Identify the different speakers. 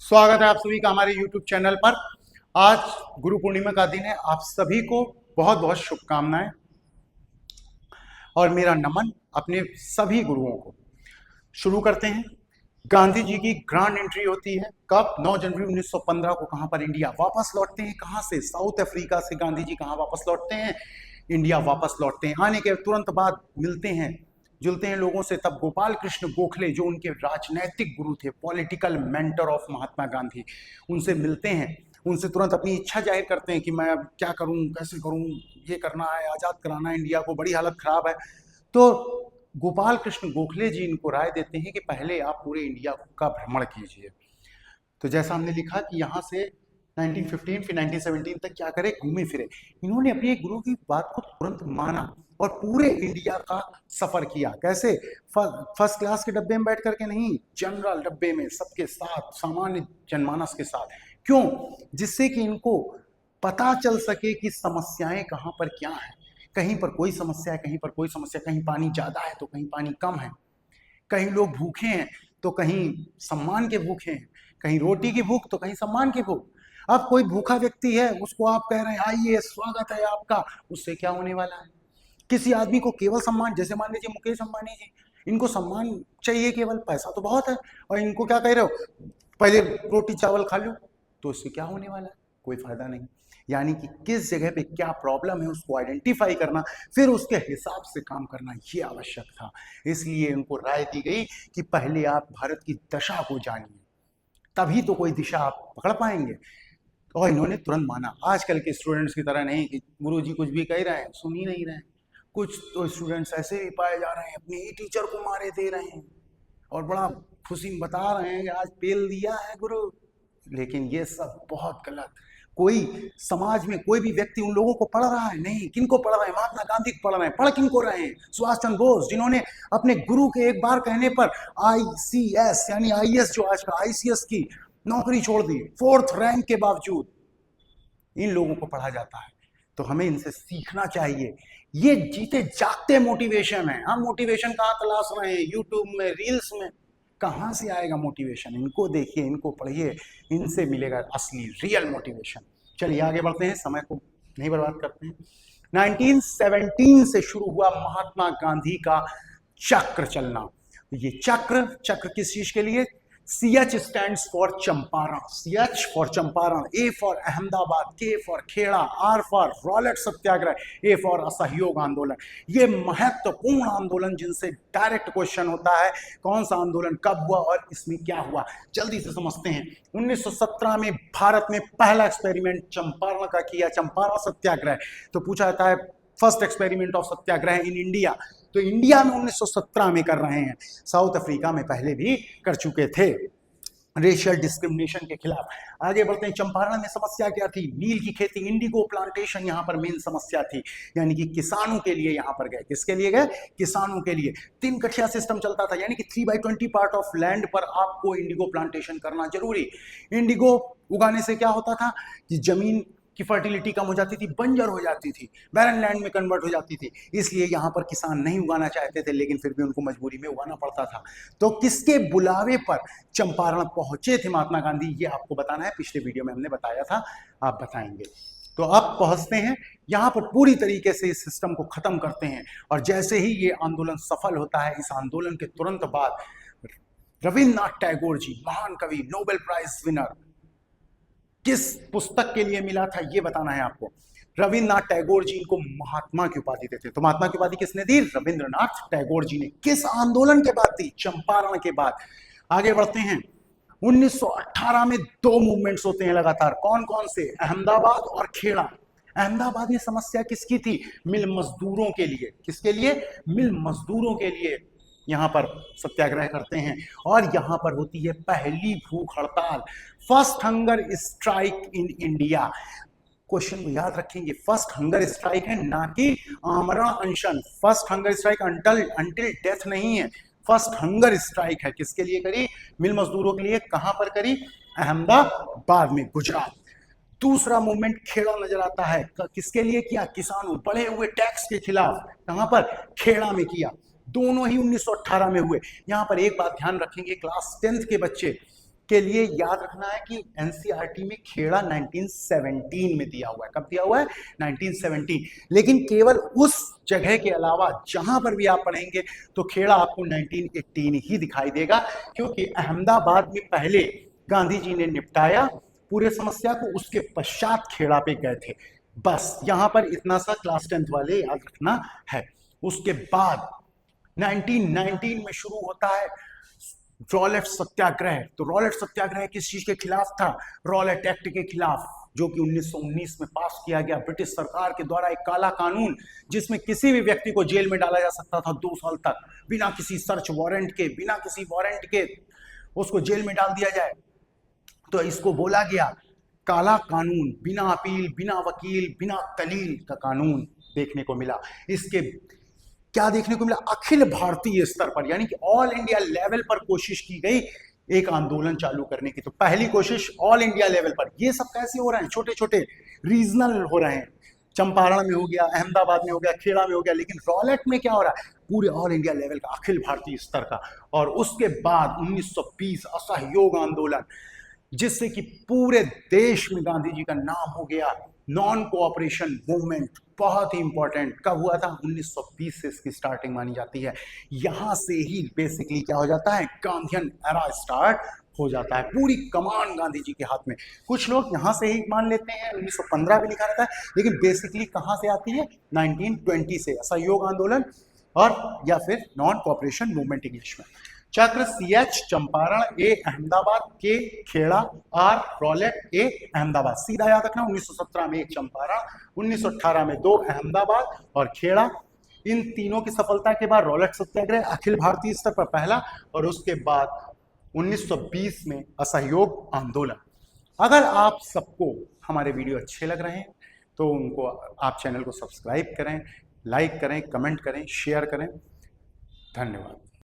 Speaker 1: स्वागत है आप सभी का हमारे YouTube चैनल पर। आज गुरु पूर्णिमा का दिन है। आप सभी को बहुत बहुत शुभकामनाएं और मेरा नमन अपने सभी गुरुओं को। शुरू करते हैं। गांधी जी की ग्रांड एंट्री होती है कब? 9 जनवरी 1915 को। कहां पर? इंडिया। वापस लौटते हैं कहां से? साउथ अफ्रीका से गांधी जी कहां वापस लौटते हैं? इंडिया वापस लौटते हैं। आने के तुरंत बाद मिलते हैं जुलते हैं लोगों से। तब गोपाल कृष्ण गोखले, जो उनके राजनैतिक गुरु थे, political mentor of Mahatma Gandhi, उनसे मिलते हैं। उनसे तुरंत अपनी इच्छा जाहिर करते हैं कि मैं अब क्या करूं, कैसे करूं, ये करना है, आजाद कराना है इंडिया को, बड़ी हालत खराब है। तो गोपाल कृष्ण गोखले जी इनको राय देते हैं कि पहले आप पूरे इंडिया का भ्रमण कीजिए। तो जैसा हमने लिखा कि यहाँ से 1915 फिर 1917 तक क्या करे, घूमे फिरे। इन्होंने अपने एक गुरु की बात को तुरंत माना और पूरे इंडिया का सफर किया। कैसे? फर्स्ट क्लास के डब्बे में बैठ करके नहीं, जनरल डब्बे में, सबके साथ, सामान्य जनमानस के साथ। क्यों? जिससे कि इनको पता चल सके कि समस्याएं कहाँ पर क्या है। कहीं पर कोई समस्या है, कहीं पर कोई समस्या, कहीं पानी ज्यादा है तो कहीं पानी कम है, कहीं लोग भूखे हैं तो कहीं सम्मान के भूखे हैं, कहीं रोटी की भूख तो कहीं सम्मान की भूख। अब कोई भूखा व्यक्ति है, उसको आप कह रहे हैं आइए स्वागत है आपका, उससे क्या होने वाला है? किसी आदमी को केवल सम्मान, जैसे मान लीजिए मुकेश अंबानी जी, इनको सम्मान चाहिए केवल, पैसा तो बहुत है, और इनको क्या कह रहे हो, पहले रोटी चावल खा लो, तो इससे क्या होने वाला है? कोई फायदा नहीं। यानी कि किस जगह पे क्या प्रॉब्लम है उसको आइडेंटिफाई करना, फिर उसके हिसाब से काम करना, ये आवश्यक था। इसलिए उनको राय दी गई कि पहले आप भारत की दशा को जानिए, तभी तो कोई दिशा आप पकड़ पाएंगे। और इन्होंने तुरंत माना। आजकल के स्टूडेंट्स की तरह नहीं कि गुरुजी कुछ भी कह रहे हैं सुन ही नहीं रहे हैं। कुछ तो स्टूडेंट्स ऐसे भी पाए जा रहे हैं अपने ही टीचर को मारे दे रहे हैं और बड़ा खुशी में बता रहे हैं कि आज पेल दिया है गुरु। लेकिन ये सब बहुत गलत। कोई समाज में कोई भी व्यक्ति उन लोगों को पढ़ रहा है? नहीं। किनको पढ़ रहे हैं? महात्मा गांधी को पढ़ रहे हैं। पढ़ किनको रहे हैं? सुभाष चंद्र बोस, जिन्होंने अपने गुरु के एक बार कहने पर आईसीएस यानी आईएएस, जो आज का आईसीएस की नौकरी छोड़ दी, 4th रैंक के बावजूद। इन लोगों को पढ़ा जाता है, तो हमें इनसे सीखना चाहिए। ये जीते जागते मोटिवेशन है। हम मोटिवेशन कहाँ तलाश रहे हैं? यूट्यूब में, रील्स में। कहाँ से आएगा मोटिवेशन? इनको देखिए, इनको पढ़िए, इनसे मिलेगा असली रियल मोटिवेशन। चलिए आगे बढ़ते हैं, समय को नहीं बर्बाद करते हैं। 1917 से शुरू हुआ महात्मा गांधी का चक्र चलना। ये चक्र चक्र किस चीज के लिए? CH stands for Champaran, CH for Champaran, A for Ahmedabad, K for Kheda, R for Rowlatt Satyagraha, A for असहयोग आंदोलन। ये महत्वपूर्ण आंदोलन जिनसे डायरेक्ट क्वेश्चन होता है, कौन सा आंदोलन कब हुआ और इसमें क्या हुआ, जल्दी से समझते हैं। 1917 में भारत में पहला एक्सपेरिमेंट चंपारण का किया, चंपारण सत्याग्रह। तो पूछा जाता है first experiment of Satyagraha in India, तो इंडिया में 1917 में कर रहे हैं। साउथ अफ्रीका में पहले भी कर चुके थे, रेशियल डिस्क्रिमिनेशन के खिलाफ। आगे बढ़ते हैं। चंपारण में समस्या क्या थी? नील की खेती, इंडिगो प्लांटेशन यहाँ पर मेन समस्या थी। यानी कि किसानों के लिए यहाँ पर गए। किसके लिए गए? किसानों के लिए। 3 कठिया सिस्टम चलता था, यानी कि 3/20 पार्ट ऑफ लैंड पर आपको इंडिगो प्लांटेशन करना जरूरी। इंडिगो उगाने से क्या होता था कि जमीन की फर्टिलिटी कम हो जाती थी, बंजर हो जाती थी, बैरन लैंड में कन्वर्ट हो जाती थी। इसलिए यहाँ पर किसान नहीं उगाना चाहते थे, लेकिन फिर भी उनको मजबूरी में उगाना पड़ता था। तो किसके बुलावे पर चंपारण पहुंचे थे महात्मा गांधी, ये आपको बताना है। पिछले वीडियो में हमने बताया था, आप बताएंगे। तो अब पहुंचते हैं यहाँ पर, पूरी तरीके से इस सिस्टम को खत्म करते हैं। और जैसे ही ये आंदोलन सफल होता है, इस आंदोलन के तुरंत बाद रविन्द्रनाथ टैगोर जी, महान कवि, नोबेल प्राइज विनर, किस पुस्तक के लिए मिला था ये बताना है आपको। रविन्द्रनाथ टैगोर जी को महात्मा की उपाधि देते। तो महात्मा की उपाधि किसने दी? रविन्द्रनाथ टैगोर जी ने। किस आंदोलन के बाद दी? चंपारण के बाद। आगे बढ़ते हैं। 1918 में 2 मूवमेंट्स होते हैं लगातार। कौन कौन से? अहमदाबाद और खेड़ा। अहमदाबाद में समस्या किसकी थी? मिल मजदूरों के लिए। किसके लिए? मिल मजदूरों के लिए यहां पर सत्याग्रह करते हैं। और यहां पर होती है पहली भूख हड़ताल, first hunger strike in India. Question को याद रखेंगे, फर्स्ट हंगर स्ट्राइक है, ना कि आमरण अनशन। First hunger strike until death नहीं है, फर्स्ट हंगर स्ट्राइक है। किसके लिए करी? मिल मजदूरों के लिए। कहां पर करी? अहमदाबाद में, गुजरात। दूसरा मूवमेंट खेड़ा नजर आता है। किसके लिए किया? किसानों, बढ़े हुए टैक्स के खिलाफ। कहां पर? खेड़ा में किया। दोनों ही 1918 में हुए। यहां पर एक बात ध्यान रखेंगे, क्लास 10th के बच्चे, के लिए याद रखना है कि एनसीईआरटी में खेड़ा 1917 में दिया हुआ है। कब दिया हुआ है? 1917। लेकिन केवल उस जगह के अलावा जहां पर भी आप पढ़ेंगे तो खेड़ा आपको 1918 ही दिखाई देगा, क्योंकि अहमदाबाद में पहले गांधी जी ने निपटाया पूरे समस्या को, उसके पश्चात खेड़ा पे गए थे। बस यहां पर इतना सा क्लास 10th वाले याद रखना है। उसके बाद 1919 में शुरू होता है रॉलेट सत्याग्रह। तो रॉलेट सत्याग्रह किस चीज के खिलाफ था? रॉलेट एक्ट के खिलाफ, जो कि 1919 में पास किया गया ब्रिटिश सरकार के द्वारा, एक काला कानून जिसमें किसी भी व्यक्ति को जेल में डाला जा सकता था 2 साल तक, बिना किसी सर्च वारंट के, बिना किसी वारंट के उसको जेल में डाल दिया जाए। तो इसको बोला गया काला कानून, बिना अपील, बिना वकील, बिना दलील का कानून देखने को मिला। इसके क्या देखने को मिला? अखिल भारतीय स्तर पर, यानी कि ऑल इंडिया लेवल पर कोशिश की गई एक आंदोलन चालू करने की। तो पहली कोशिश ऑल इंडिया लेवल पर। ये सब कैसे हो रहे हैं? छोटे छोटे रीजनल हो रहे हैं। चंपारण में हो गया, अहमदाबाद में हो गया, खेड़ा में हो गया, लेकिन रॉलेट में क्या हो रहा है? पूरे ऑल इंडिया लेवल का, अखिल भारतीय स्तर का। और उसके बाद 1920 असहयोग आंदोलन, जिससे कि पूरे देश में गांधी जी का नाम हो गया। नॉन कोऑपरेशन मूवमेंट बहुत ही इंपॉर्टेंट, कब हुआ था? 1920 से इसकी स्टार्टिंग मानी जाती है। यहां से ही बेसिकली क्या हो जाता है? गांधीयन एरा स्टार्ट हो जाता है। पूरी कमान गांधी जी के हाथ में। कुछ लोग यहां से ही मान लेते हैं, 1915 भी लिखा रहता है, लेकिन बेसिकली कहां से आती है? 1920 से, असहयोग आंदोलन और या फिर नॉन कोऑपरेशन मूवमेंट इंग्लिश में। चक्र CH Champaran, A Ahmedabad, K Kheda, R Rowlatt, A Ahmedabad. सीधा याद रखना, 1917 में 1 चंपारण, 1918 में 2 अहमदाबाद और खेड़ा। इन तीनों की सफलता के बाद रॉलेट सत्याग्रह अखिल भारतीय स्तर पर पहला, और उसके बाद 1920 में असहयोग आंदोलन। अगर आप सबको हमारे वीडियो अच्छे लग रहे हैं तो उनको आप चैनल को सब्सक्राइब करें, लाइक करें, कमेंट करें, शेयर करें। धन्यवाद।